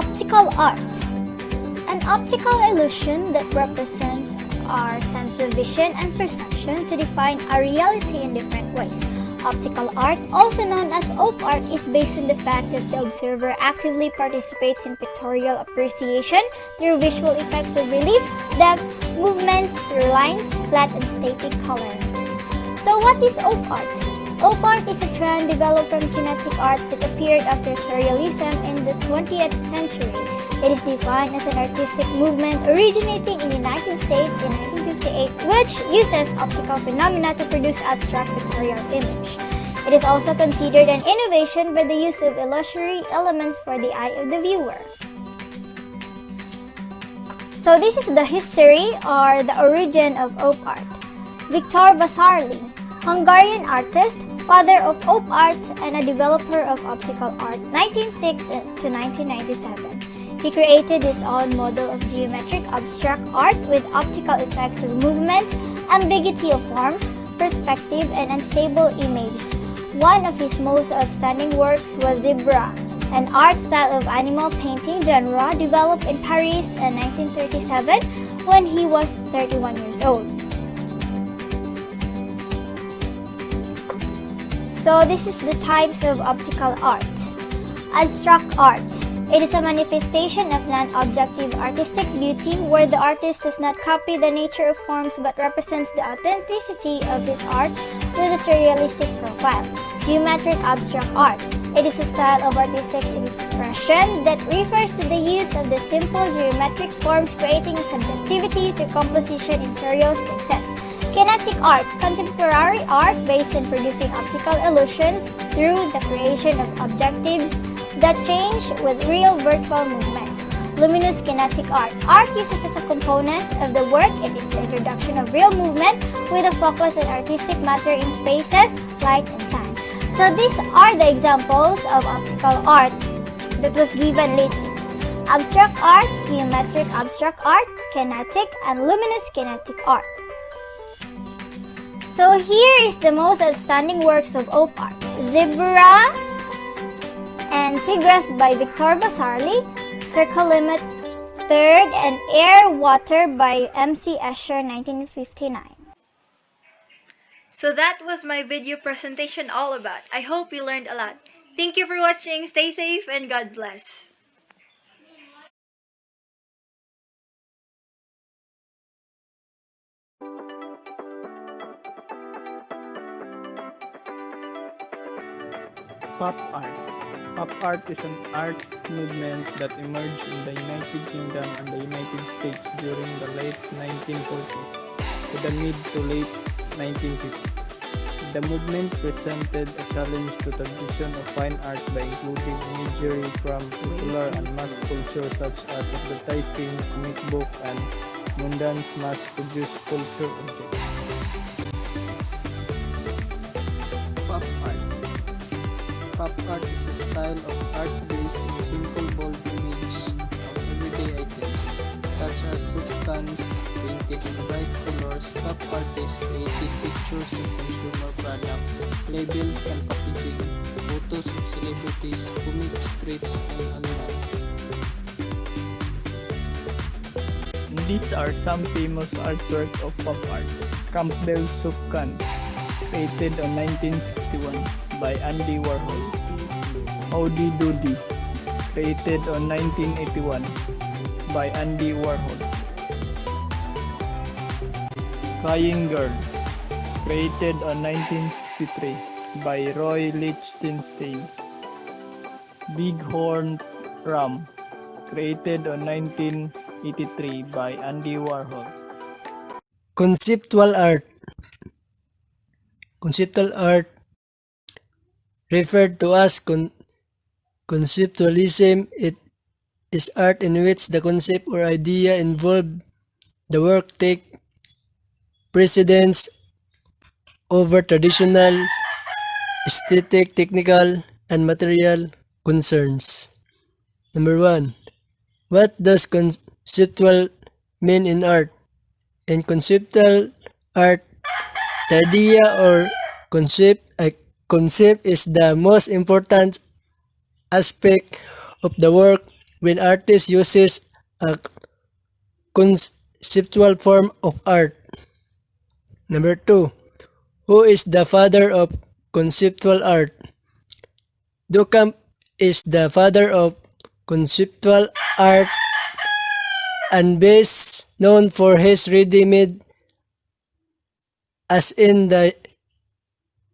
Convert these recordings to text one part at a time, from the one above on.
Optical art. An optical illusion that represents our sense of vision and perception to define our reality in different ways. Optical art, also known as op art, is based on the fact that the observer actively participates in pictorial appreciation through visual effects of relief, depth, movements through lines, flat and static color. So what is op art? Op art is a trend developed from kinetic art that appeared after surrealism in the 20th century. It is defined as an artistic movement originating in the United States in 1958, which uses optical phenomena to produce abstract pictorial image. It is also considered an innovation by the use of illusory elements for the eye of the viewer. So this is the history or the origin of op art. Victor Vasarely, Hungarian artist, father of op art and a developer of optical art, 1906 to 1997. He created his own model of geometric abstract art with optical effects of movement, ambiguity of forms, perspective, and unstable images. One of his most outstanding works was Zebra, an art style of animal painting genre developed in Paris in 1937 when he was 31 years old. So this is the types of optical art. Abstract art. It is a manifestation of non-objective artistic beauty where the artist does not copy the nature of forms but represents the authenticity of his art with a surrealistic profile. Geometric abstract art. It is a style of artistic expression that refers to the use of the simple geometric forms creating a subjectivity through composition in surreal spaces. Kinetic art, contemporary art based on producing optical illusions through the creation of objectives that change with real virtual movements. Luminous kinetic art. Art uses as a component of the work it is the introduction of real movement with a focus on artistic matter in spaces, light, and time. So these are the examples of optical art that was given lately. Abstract art, geometric abstract art, kinetic, and luminous kinetic art. So here is the most outstanding works of op art. Zebra and Tigris by Victor Vasarely, Circle Limit 3rd, and Air Water by M.C. Escher, 1959. So that was my video presentation all about. I hope you learned a lot. Thank you for watching. Stay safe and God bless. Pop art. Pop art is an art movement that emerged in the United Kingdom and the United States during the late 1940s to the mid to late 1950s. The movement presented a challenge to the tradition of fine art by including imagery from popular and mass culture such as advertising, comic book, and mundane mass-produced culture objects. Pop art. Pop art is a style of art based on simple bold images of everyday items, such as soup cans painted in bright colors. Pop artists created pictures of consumer products, labels and packaging, photos of celebrities, comic strips, and animals. These are some famous artworks of pop art. Campbell's Soup Can, created on 1961 by Andy Warhol. Howdy Doody, created on 1981 by Andy Warhol. Crying Girl, created on 1963 by Roy Lichtenstein. Bighorn Ram, created on 1983 by Andy Warhol. Conceptual art. Conceptual art, referred to as conceptualism, it is art in which the concept or idea involved the work take precedence over traditional aesthetic, technical, and material concerns. Number 1. What does conceptual mean in art? In conceptual art, the idea or concept is the most important aspect of the work, when artist uses a conceptual form of art. Number 2. Who is the father of conceptual art? Duchamp is the father of conceptual art and best known for his ready-made as in the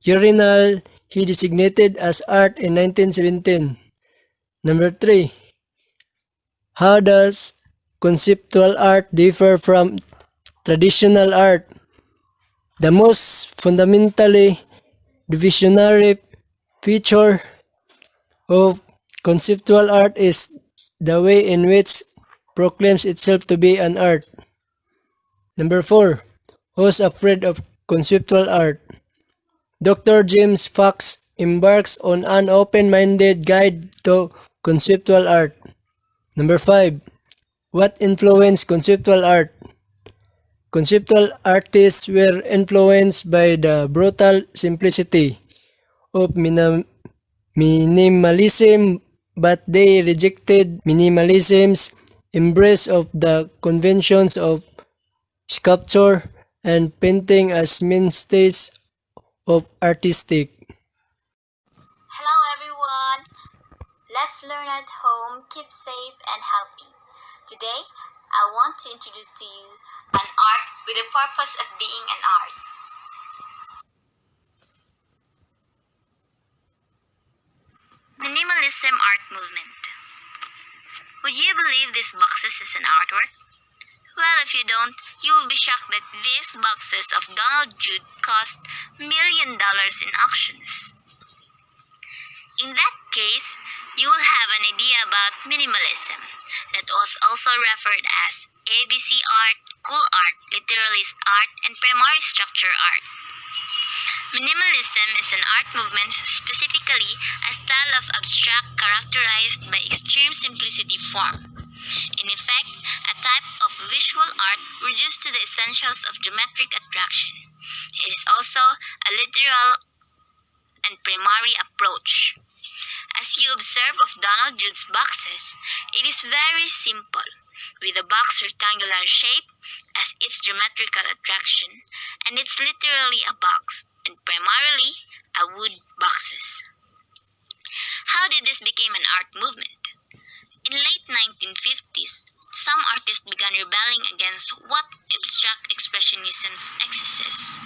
urinal he designated as art in 1917. Number 3. How does conceptual art differ from traditional art? The most fundamentally divisionary feature of conceptual art is the way in which proclaims itself to be an art. Number 4. Who's afraid of conceptual art? Dr. James Fox embarks on an open-minded guide to conceptual art. Number 5. What influenced conceptual art? Conceptual artists were influenced by the brutal simplicity of minimalism, but they rejected minimalism's embrace of the conventions of sculpture and painting as mainstays of artistic. Hello everyone! Let's learn at home, keep safe and healthy. Today, I want to introduce to you an art with the purpose of being an art. Minimalism art movement. Would you believe these boxes is an artwork? Well, if you don't, you will be shocked that these boxes of Donald Judd cost $1 million in auctions. In that case, you will have an idea about minimalism, that was also referred as ABC art, cool art, literalist art, and primary structure art. Minimalism is an art movement, specifically a style of abstract characterized by extreme simplicity form. In effect, a type of visual art reduced to the essentials of geometric attraction. It is also a literal and primary approach. As you observe of Donald Judd's boxes, it is very simple, with a box rectangular shape as its geometrical attraction, and it's literally a box, and primarily a wood boxes. How did this become an art movement? In late 1950s, some artists began rebelling against what abstract expressionism's excesses.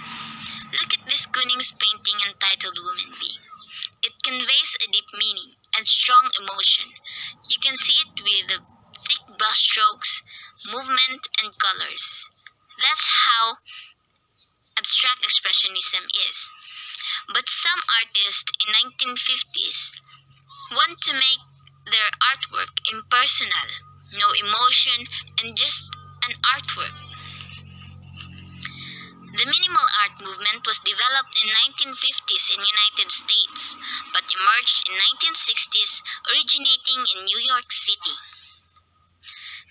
Look at this Kuning's painting entitled Woman Being. It conveys a deep meaning and strong emotion. You can see it with the thick brushstrokes, movement, and colors. That's how abstract expressionism is. But some artists in 1950s want to make their artwork impersonal, no emotion, and just an artwork. The minimal art movement was developed in 1950s in United States, but emerged in 1960s, originating in New York City.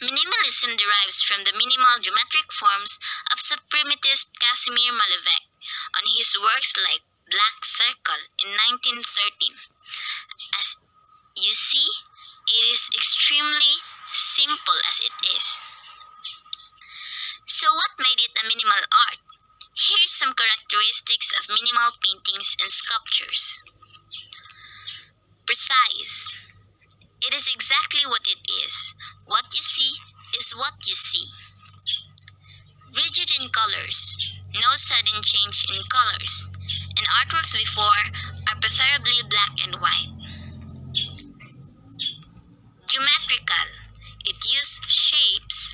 Minimalism derives from the minimal geometric forms of suprematist Casimir Malevich on his works like Black Circle in 1913. As you see, it is extremely simple as it is. So what made it a minimal art? Here's some characteristics of minimal paintings and sculptures. Precise. It is exactly what it is. What you see is what you see. Rigid in colors. No sudden change in colors. And artworks before are preferably black and white. Geometrical. It used shapes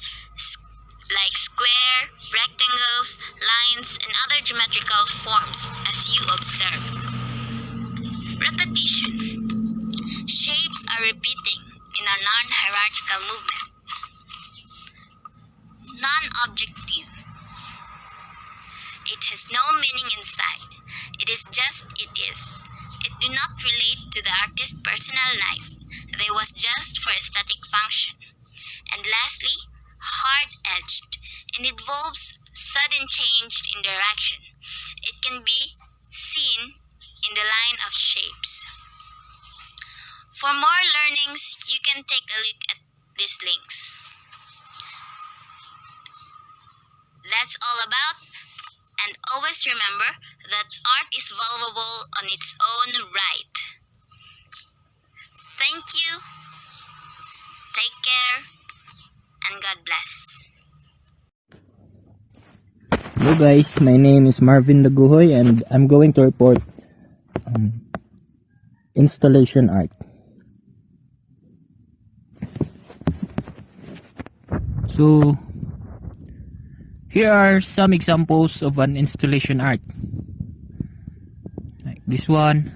like square, rectangles, lines, and other geometrical forms as you observe. Repetition. Shapes are repeating in a non-hierarchical movement. Non-objective. It has no meaning inside. It is just it is. It do not relate to the artist's personal life. They was just for aesthetic function. And lastly, hard-edged, and involves sudden change in direction. It can be seen in the line of shapes. For more learnings, you can take a look at these links. That's all about, and always remember that art is valuable on its own right. Thank you, take care, and God bless. Hello guys, my name is Marvin DAGOHOY and I'm going to report installation art. So here are some examples of an installation art. Like this one,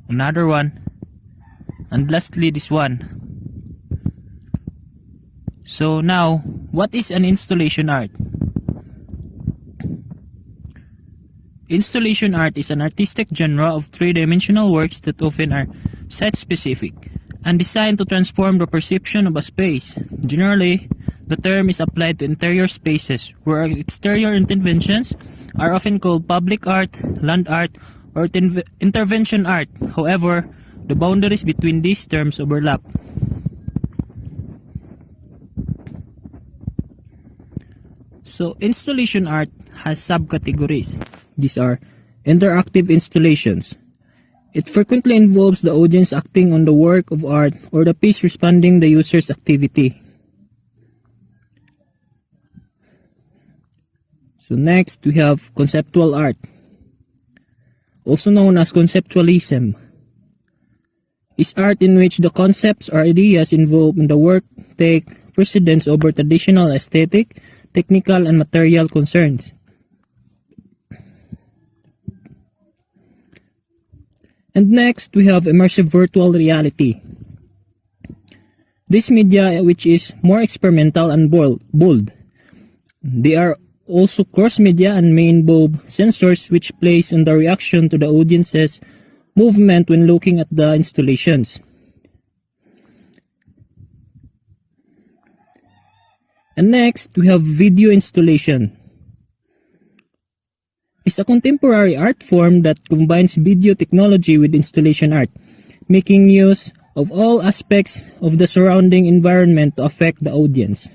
another one, and lastly this one. So now, what is an installation art? Installation art is an artistic genre of three-dimensional works that often are site-specific and designed to transform the perception of a space. Generally, the term is applied to interior spaces, where exterior interventions are often called public art, land art, or intervention art. However, the boundaries between these terms overlap. So, installation art has subcategories. These are interactive installations. It frequently involves the audience acting on the work of art or the piece responding the user's activity. So next, we have conceptual art, also known as conceptualism. Is art in which the concepts or ideas involved in the work take precedence over traditional aesthetic, technical, and material concerns. And next, we have immersive virtual reality. This media, which is more experimental and bold. They are also cross-media and may involve sensors which plays on the reaction to the audience's movement when looking at the installations. And next, we have video installation. It's a contemporary art form that combines video technology with installation art, making use of all aspects of the surrounding environment to affect the audience.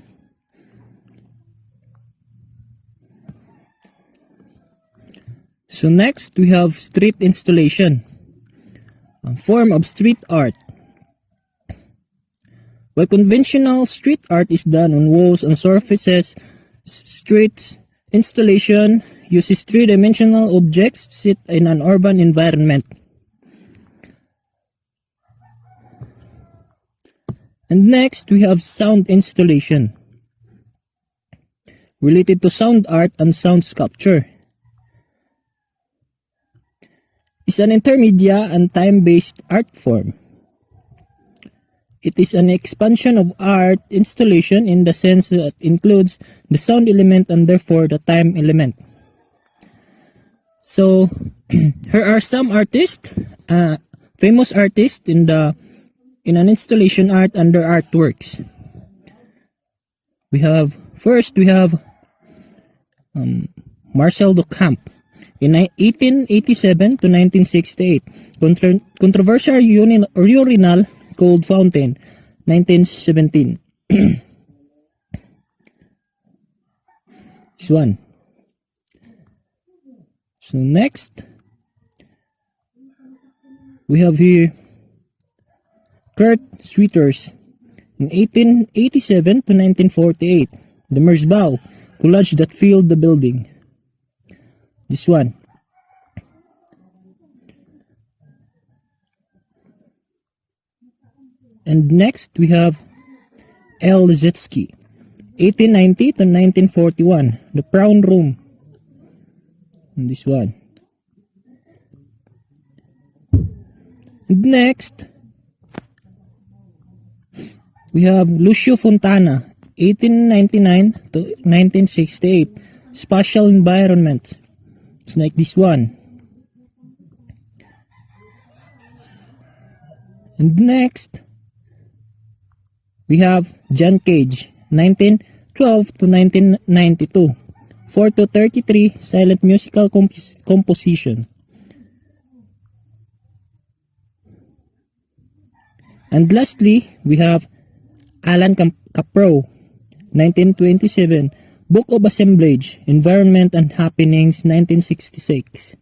So next, we have street installation, a form of street art. While conventional street art is done on walls and surfaces, street installation uses three-dimensional objects set in an urban environment. And next, we have sound installation, related to sound art and sound sculpture. It's an intermedia and time-based art form. It is an expansion of art installation in the sense that it includes the sound element and therefore the time element. So, here are some artists, famous artists in an installation art under artworks. First we have Marcel Duchamp in 1887 to 1968. Controversial urinal Cold Fountain, 1917. This one. So next, we have here Kurt Schwitters in 1887 to 1948. The Merzbau collage that filled the building. This one. And next, we have L. Liszewski, 1890 to 1941, The Brown Room. And this one. And next, we have Lucio Fontana, 1899 to 1968, Spatial Environment. It's like this one. And next, we have John Cage, 1912 to 1992, 4 to 33 silent musical composition. And lastly, we have Alan Capro, 1927, Book of Assemblage, Environment and Happenings, 1966.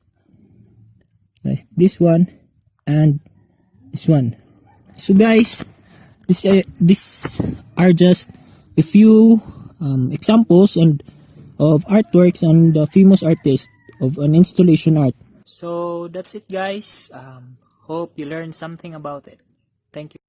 This one and this one. So guys, these are just a few examples of artworks and the famous artist of an installation art. So that's it guys. Hope you learned something about it. Thank you.